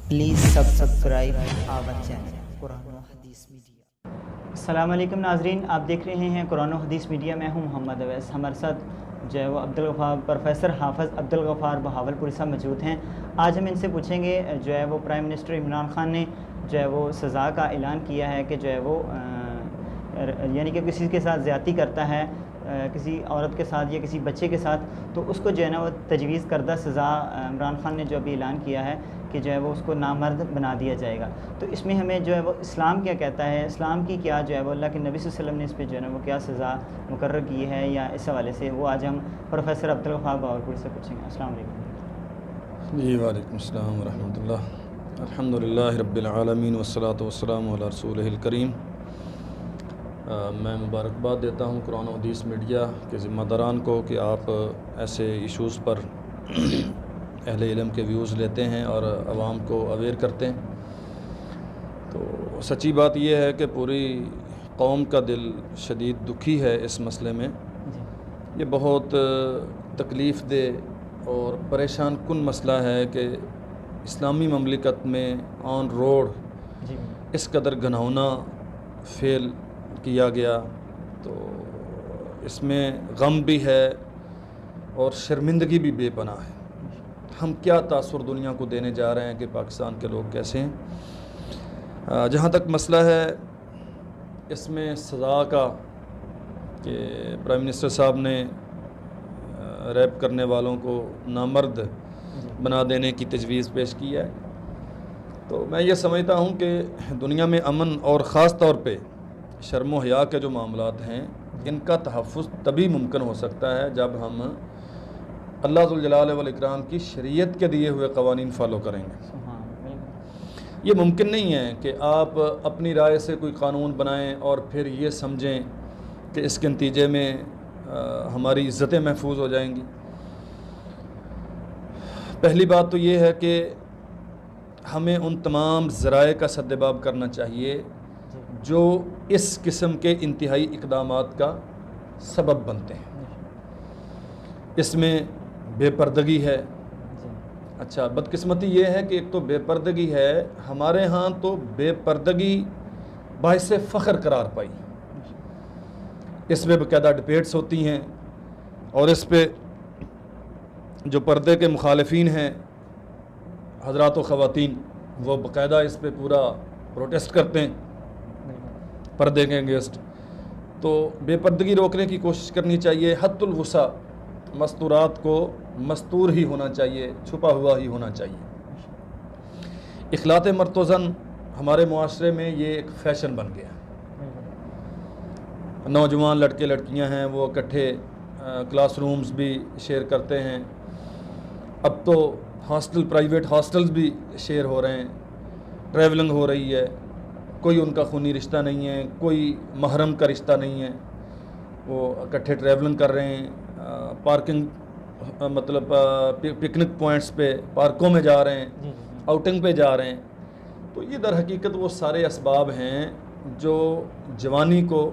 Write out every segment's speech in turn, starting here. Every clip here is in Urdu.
Please subscribe our channel قرآن و حدیث میڈیا۔ السلام علیکم ناظرین، آپ دیکھ رہے ہیں قرآن و حدیث میڈیا۔ میں ہوں محمد اویس۔ ہمارے ساتھ جو ہے وہ عبدالغفار پروفیسر حافظ عبدالغفار بہاولپوری صاحب موجود ہیں۔ آج ہم ان سے پوچھیں گے جو ہے وہ پرائم منسٹر عمران خان نے جو ہے وہ سزا کا اعلان کیا ہے کہ جو ہے وہ یعنی کہ کسی کے ساتھ زیادتی کرتا ہے، کسی عورت کے ساتھ یا کسی بچے کے ساتھ، تو اس کو جو ہے نا وہ تجویز کردہ سزا عمران خان نے جو ابھی اعلان کیا ہے کہ جو ہے وہ اس کو نامرد بنا دیا جائے گا۔ تو اس میں ہمیں جو ہے وہ اسلام کیا کہتا ہے، اسلام کی کیا جو ہے وہ اللہ کے نبی صلی اللہ علیہ وسلم نے اس پہ جو ہے نا وہ کیا سزا مقرر کی ہے، یا اس حوالے سے وہ آج ہم پروفیسر عبدالغفار بہاولپوری سے پوچھیں گے۔ السلام علیکم۔ جی وعلیکم السلام ورحمۃ اللہ۔ الحمدللہ رب العالمین والصلاۃ والسلام علی رسولہ الکریم۔ میں مبارکباد دیتا ہوں قرآن و حدیث میڈیا کے ذمہ داران کو کہ آپ ایسے ایشوز پر اہل علم کے ویوز لیتے ہیں اور عوام کو اویئر کرتے ہیں۔ تو سچی بات یہ ہے کہ پوری قوم کا دل شدید دکھی ہے اس مسئلے میں۔ یہ بہت تکلیف دہ اور پریشان کن مسئلہ ہے کہ اسلامی مملکت میں آن روڈ اس قدر گھناؤنا فعل کیا گیا، تو اس میں غم بھی ہے اور شرمندگی بھی بے پناہ ہے۔ ہم کیا تاثر دنیا کو دینے جا رہے ہیں کہ پاکستان کے لوگ کیسے ہیں۔ جہاں تک مسئلہ ہے اس میں سزا کا کہ پرائم منسٹر صاحب نے ریپ کرنے والوں کو نامرد بنا دینے کی تجویز پیش کی ہے، تو میں یہ سمجھتا ہوں کہ دنیا میں امن اور خاص طور پہ شرم و حیا کے جو معاملات ہیں ان کا تحفظ تبھی ممکن ہو سکتا ہے جب ہم اللہ ذوالجلال والاکرام کی شریعت کے دیے ہوئے قوانین فالو کریں گے۔ یہ ممکن نہیں ہے کہ آپ اپنی رائے سے کوئی قانون بنائیں اور پھر یہ سمجھیں کہ اس کے نتیجے میں ہماری عزتیں محفوظ ہو جائیں گی۔ پہلی بات تو یہ ہے کہ ہمیں ان تمام ذرائع کا سدباب کرنا چاہیے جو اس قسم کے انتہائی اقدامات کا سبب بنتے ہیں۔ اس میں بے پردگی ہے۔ اچھا، بدقسمتی یہ ہے کہ ایک تو بے پردگی ہے، ہمارے ہاں تو بے پردگی باعث فخر قرار پائی۔ اس میں باقاعدہ ڈبیٹس ہوتی ہیں اور اس پہ جو پردے کے مخالفین ہیں حضرات و خواتین، وہ باقاعدہ اس پہ پورا پروٹیسٹ کرتے ہیں پردے کے اگینسٹ۔ تو بے پردگی روکنے کی کوشش کرنی چاہیے۔ حد الوسع مستورات کو مستور ہی ہونا چاہیے، چھپا ہوا ہی ہونا چاہیے۔ اخلاط مرد و زن ہمارے معاشرے میں یہ ایک فیشن بن گیا۔ نوجوان لڑکے لڑکیاں ہیں وہ اکٹھے کلاس رومز بھی شیئر کرتے ہیں۔ اب تو ہاسٹل، پرائیویٹ ہاسٹلز بھی شیئر ہو رہے ہیں، ٹریولنگ ہو رہی ہے، کوئی ان کا خونی رشتہ نہیں ہے، کوئی محرم کا رشتہ نہیں ہے، وہ اکٹھے ٹریولنگ کر رہے ہیں، پارکنگ مطلب پکنک پوائنٹس پہ، پارکوں میں جا رہے ہیں، آؤٹنگ پہ جا رہے ہیں۔ تو یہ در حقیقت وہ سارے اسباب ہیں جو جوانی کو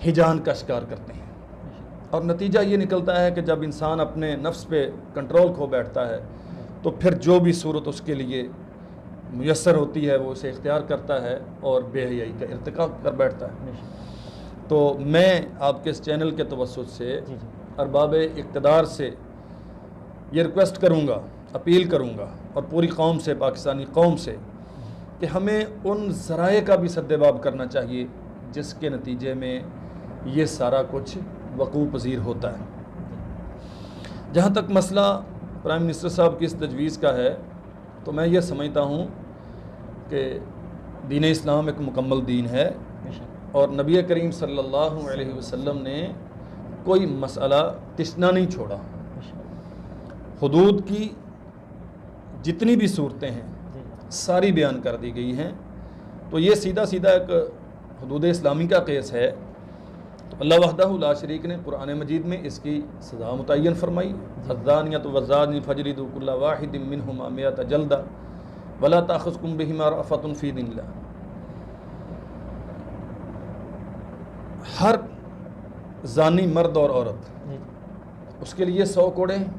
ہجان کا شکار کرتے ہیں، اور نتیجہ یہ نکلتا ہے کہ جب انسان اپنے نفس پہ کنٹرول کھو بیٹھتا ہے تو پھر جو بھی صورت اس کے لیے میسر ہوتی ہے وہ اسے اختیار کرتا ہے اور بے حیائی کا ارتکاب کر بیٹھتا ہے۔ تو میں آپ کے اس چینل کے توسط سے ارباب اقتدار سے یہ ریکویسٹ کروں گا، اپیل کروں گا، اور پوری قوم سے، پاکستانی قوم سے، کہ ہمیں ان ذرائع کا بھی سدباب کرنا چاہیے جس کے نتیجے میں یہ سارا کچھ وقوع پذیر ہوتا ہے۔ جہاں تک مسئلہ پرائم منسٹر صاحب کی اس تجویز کا ہے تو میں یہ سمجھتا ہوں کہ دین اسلام ایک مکمل دین ہے، اور نبی کریم صلی اللہ علیہ وسلم نے کوئی مسئلہ تشنا نہیں چھوڑا۔ حدود کی جتنی بھی صورتیں ہیں ساری بیان کر دی گئی ہیں، تو یہ سیدھا سیدھا ایک حدود اسلامی کا کیس ہے۔ تو اللہ وحدہ لا شریک نے قرآن مجید میں اس کی سزا متعین فرمائی، الزانیۃ والزانی فاجلدوا کل واحد منہما مئۃ جلدہ ولا تأخذکم بہما رأفۃ فی دین اللہ۔ ہر زانی مرد اور عورت اس کے لیے 100 کوڑے ہیں،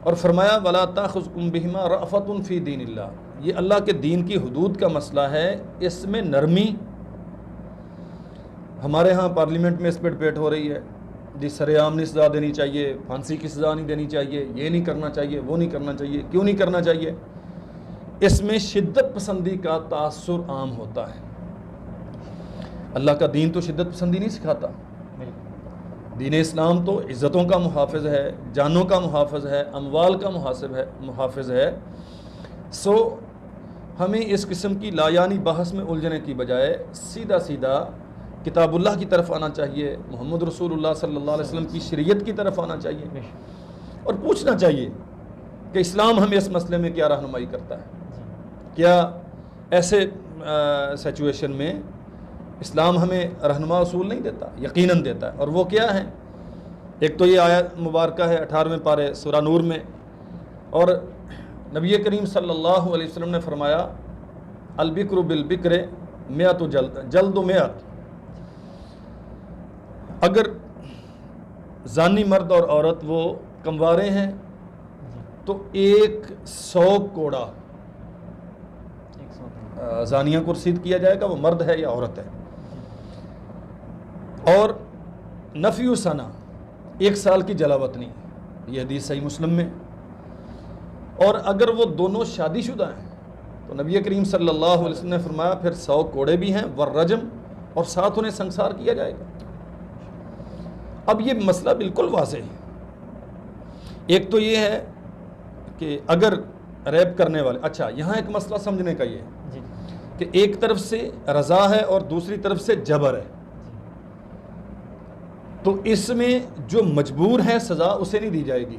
اور فرمایا ولا تاخذکم بہما رأفۃ فی دین اللہ، یہ اللہ کے دین کی حدود کا مسئلہ ہے، اس میں نرمی ہمارے ہاں پارلیمنٹ میں اس پہ ڈبیٹ ہو رہی ہے جی سر عام نہیں سزا دینی چاہیے، پھانسی کی سزا نہیں دینی چاہیے، یہ نہیں کرنا چاہیے، وہ نہیں کرنا چاہیے، کیوں نہیں کرنا چاہیے؟ اس میں شدت پسندی کا تاثر عام ہوتا ہے۔ اللہ کا دین تو شدت پسندی نہیں سکھاتا، دین اسلام تو عزتوں کا محافظ ہے، جانوں کا محافظ ہے، اموال کا محافظ ہے۔ سو ہمیں اس قسم کی لایانی بحث میں الجھنے کی بجائے سیدھا سیدھا کتاب اللہ کی طرف آنا چاہیے، محمد رسول اللہ صلی اللہ علیہ وسلم کی شریعت کی طرف آنا چاہیے اور پوچھنا چاہیے کہ اسلام ہمیں اس مسئلے میں کیا رہنمائی کرتا ہے۔ کیا ایسے سچویشن میں اسلام ہمیں رہنما اصول نہیں دیتا؟ یقیناً دیتا ہے، اور وہ کیا ہیں؟ ایک تو یہ آیت مبارکہ ہے 18ویں پارے سورہ نور میں، اور نبی کریم صلی اللہ علیہ وسلم نے فرمایا البکر بالبکر میات جلد و میات، اگر زانی مرد اور عورت وہ کموارے ہیں تو 100 کوڑا زانیہ کو رسید کیا جائے گا، وہ مرد ہے یا عورت ہے، اور نفی سنہ 1 سال کی جلا وطنی، یہ حدیث صحیح مسلم میں۔ اور اگر وہ دونوں شادی شدہ ہیں تو نبی کریم صلی اللہ علیہ وسلم نے فرمایا پھر 100 کوڑے بھی ہیں والرجم، اور ساتھ انہیں سنسار کیا جائے گا۔ اب یہ مسئلہ بالکل واضح ہے۔ ایک تو یہ ہے کہ اگر ریپ کرنے والے، اچھا یہاں ایک مسئلہ سمجھنے کا یہ ہے کہ ایک طرف سے رضا ہے اور دوسری طرف سے جبر ہے، تو اس میں جو مجبور ہے سزا اسے نہیں دی جائے گی،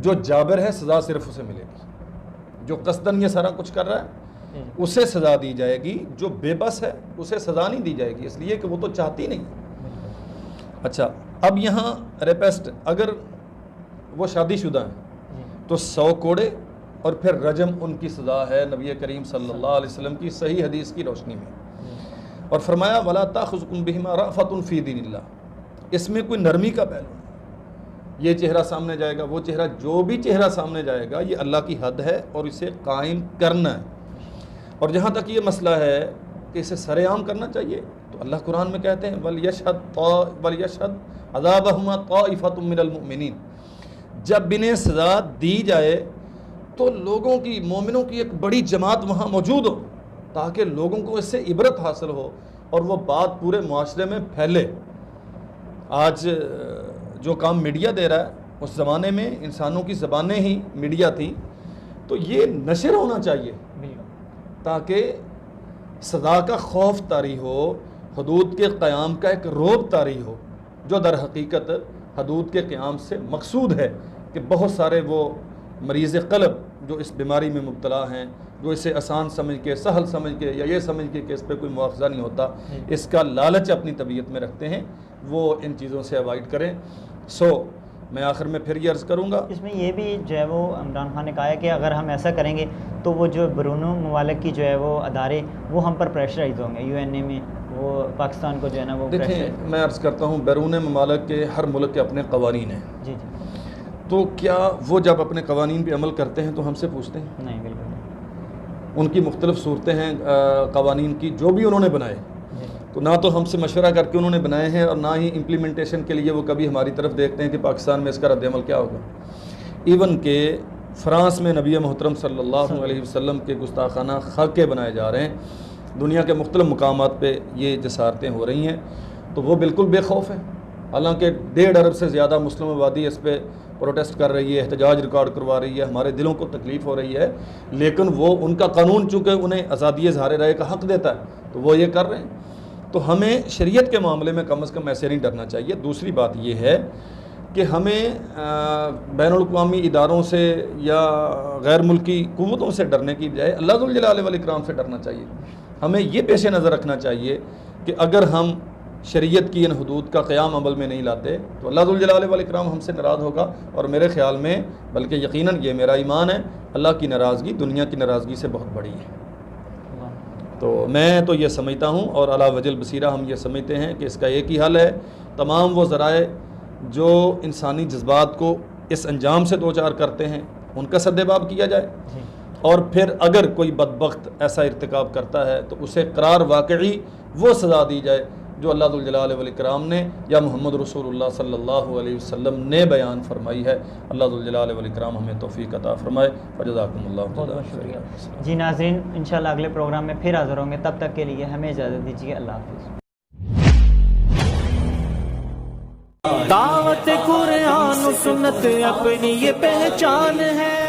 جو جابر ہے سزا صرف اسے ملے گی، جو قصدن یہ سارا کچھ کر رہا ہے اسے سزا دی جائے گی، جو بے بس ہے اسے سزا نہیں دی جائے گی، اس لیے کہ وہ تو چاہتی نہیں۔ اچھا اب یہاں ریپسٹ اگر وہ شادی شدہ ہیں تو 100 کوڑے اور پھر رجم ان کی سزا ہے نبی کریم صلی اللہ علیہ وسلم کی صحیح حدیث کی روشنی میں۔ اور فرمایا وَلَا تَأْخُذْكُمْ بِهِمَا رَأْفَةٌ فِي دِينِ اللَّهِ، اس میں کوئی نرمی کا پہلو نہیں، یہ چہرہ سامنے جائے گا، وہ چہرہ، جو بھی چہرہ سامنے جائے گا یہ اللہ کی حد ہے اور اسے قائم کرنا ہے۔ اور جہاں تک یہ مسئلہ ہے کہ اسے سر عام کرنا چاہیے تو اللہ قرآن میں کہتے ہیں وَلْيَشْهَدْ عَذَابَهُمَا طَائِفَةٌ مِّنَ الْمُؤْمِنِينَ، جب انہیں سزا دی جائے تو لوگوں کی، مومنوں کی ایک بڑی جماعت وہاں موجود ہو تاکہ لوگوں کو اس سے عبرت حاصل ہو اور وہ بات پورے معاشرے میں پھیلے۔ آج جو کام میڈیا دے رہا ہے، اس زمانے میں انسانوں کی زبانیں ہی میڈیا تھیں، تو یہ نشر ہونا چاہیے تاکہ سزا کا خوف طاری ہو، حدود کے قیام کا ایک رعب طاری ہو، جو در حقیقت حدود کے قیام سے مقصود ہے کہ بہت سارے وہ مریض قلب جو اس بیماری میں مبتلا ہیں، جو اسے آسان سمجھ کے، سہل سمجھ کے، یا یہ سمجھ کے کہ اس پہ کوئی مواخذہ نہیں ہوتا، اس کا لالچ اپنی طبیعت میں رکھتے ہیں، وہ ان چیزوں سے اوائڈ کریں۔ میں آخر میں پھر یہ عرض کروں گا، اس میں یہ بھی جو ہے وہ عمران خان نے کہا ہے کہ اگر ہم ایسا کریں گے تو وہ جو بیرون ممالک کی جو ہے وہ ادارے وہ ہم پر پریشرائز ہوں گے، UN میں وہ پاکستان کو جو ہے نا وہ دیکھیں میں عرض کرتا ہوں بیرون ممالک کے ہر ملک کے اپنے قوانین ہیں، جی تو کیا وہ جب اپنے قوانین پہ عمل کرتے ہیں تو ہم سے پوچھتے ہیں؟ نہیں، بالکل نہیں۔ ان کی مختلف صورتیں ہیں قوانین کی جو بھی انہوں نے بنائے، تو نہ تو ہم سے مشورہ کر کے انہوں نے بنائے ہیں اور نہ ہی امپلیمنٹیشن کے لیے وہ کبھی ہماری طرف دیکھتے ہیں کہ پاکستان میں اس کا رد عمل کیا ہوگا۔ ایون کہ فرانس میں نبی محترم صلی اللہ علیہ وسلم کے گستاخانہ خاکے بنائے جا رہے ہیں، دنیا کے مختلف مقامات پہ یہ جسارتیں ہو رہی ہیں، تو وہ بالکل بے خوف ہیں، حالانکہ 1.5 ارب سے زیادہ مسلم آبادی اس پہ پروٹیسٹ کر رہی ہے، احتجاج ریکارڈ کروا رہی ہے، ہمارے دلوں کو تکلیف ہو رہی ہے، لیکن وہ ان کا قانون چونکہ انہیں آزادی اظہار رائے کا حق دیتا ہے تو وہ یہ کر رہے ہیں۔ تو ہمیں شریعت کے معاملے میں کم از کم ایسے نہیں ڈرنا چاہیے۔ دوسری بات یہ ہے کہ ہمیں بین الاقوامی اداروں سے یا غیر ملکی قوتوں سے ڈرنے کی بجائے اللہ ذوالجلال والاکرام سے ڈرنا چاہیے۔ ہمیں یہ پیش نظر رکھنا چاہیے کہ اگر ہم شریعت کی ان حدود کا قیام عمل میں نہیں لاتے تو اللہ ذوالجلال والاکرام ہم سے ناراض ہوگا، اور میرے خیال میں، بلکہ یقیناً یہ میرا ایمان ہے، اللہ کی ناراضگی دنیا کی ناراضگی سے بہت بڑی ہے۔ تو میں تو یہ سمجھتا ہوں، اور علی وجہ البصیرہ ہم یہ سمجھتے ہیں کہ اس کا ایک ہی حل ہے، تمام وہ ذرائع جو انسانی جذبات کو اس انجام سے دو چار کرتے ہیں ان کا سدباب کیا جائے، جی اور پھر اگر کوئی بدبخت ایسا ارتکاب کرتا ہے تو اسے قرار واقعی وہ سزا دی جائے جو اللہ ذوالجلال والاکرام نے یا محمد رسول اللہ صلی اللہ علیہ وسلم نے بیان فرمائی ہے۔ اللہ ذوالجلال والاکرام ہمیں توفیق عطا فرمائے۔ وجزاکم اللہ بہت بہت شکریہ جی۔ ناظرین انشاءاللہ اگلے پروگرام میں پھر حاضر ہوں گے، تب تک کے لیے ہمیں اجازت دیجیے، اللہ حافظ۔ دعوت قرآن و سنت اپنی یہ پہچان ہے۔